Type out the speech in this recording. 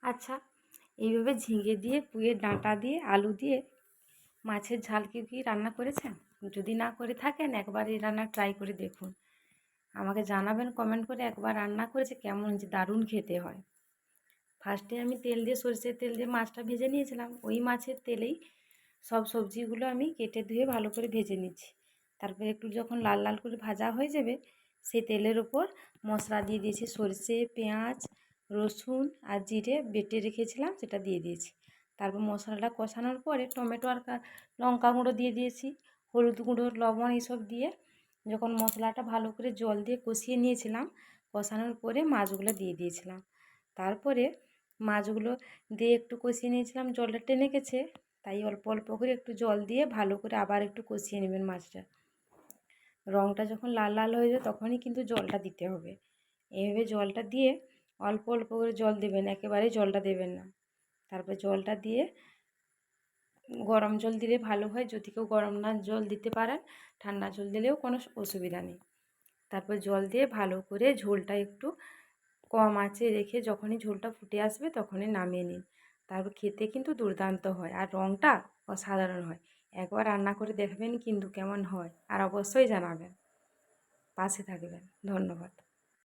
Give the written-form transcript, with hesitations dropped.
আচ্ছা, এইভাবে ঝিঙে দিয়ে, পুঁইয়ের ডাঁটা দিয়ে, আলু দিয়ে মাছের ঝাল কেউ কি রান্না করেছেন? যদি না করে থাকেন একবার এই রান্না ট্রাই করে দেখুন। আমাকে জানাবেন কমেন্ট করে, একবার রান্না করেছে কেমন হয়েছে, দারুণ খেতে হয়। ফার্স্টে আমি তেল দিয়ে, সরষের তেল দিয়ে মাছটা ভেজে নিয়েছিলাম। ওই মাছের তেলেই সব সবজিগুলো আমি কেটে ধুয়ে ভালো করে ভেজে নিচ্ছি। তারপরে একটু যখন লাল লাল করে ভাজা হয়ে যাবে, সেই তেলের ওপর মশলা দিয়ে দিয়েছি। সরষে, পেঁয়াজ, রসুন আর জিরে বেটে রেখেছিলাম, সেটা দিয়ে দিয়েছি। তারপর মশলাটা কষানোর পরে টমেটো আর লঙ্কা গুঁড়ো দিয়ে দিয়েছি, হলুদ গুঁড়ো, লবণ এইসব দিয়ে যখন মশলাটা ভালো করে জল দিয়ে কষিয়ে নিয়েছিলাম, কষানোর পরে মাছগুলো দিয়ে দিয়েছিলাম। তারপরে মাছগুলো দিয়ে একটু কষিয়ে নিয়েছিলাম, জলটা টেনে গেছে, তাই অল্প অল্প করে একটু জল দিয়ে ভালো করে আবার একটু কষিয়ে নেবেন মাছটা। রঙটা যখন লাল লাল হয়ে যাবে তখনই কিন্তু জলটা দিতে হবে। এভাবে জলটা দিয়ে অল্প অল্প করে জল দেবেন, একেবারেই জলটা দেবেন না। তারপর জলটা দিয়ে গরম জল দিলে ভালো হয়, যদি কেউ গরম না জল দিতে পারেন ঠান্ডা জল দিলেও কোনো অসুবিধা নেই। তারপর জল দিয়ে ভালো করে ঝোলটা একটু কম আঁচে রেখে যখনই ঝোলটা ফুটে আসবে তখনই নামিয়ে নিন। তারপর খেতে কিন্তু দুর্দান্ত হয় আর রঙটা অসাধারণ হয়। একবার রান্না করে দেখবেন কিন্তু কেমন হয়, আর অবশ্যই জানাবেন, পাশে থাকবেন। ধন্যবাদ।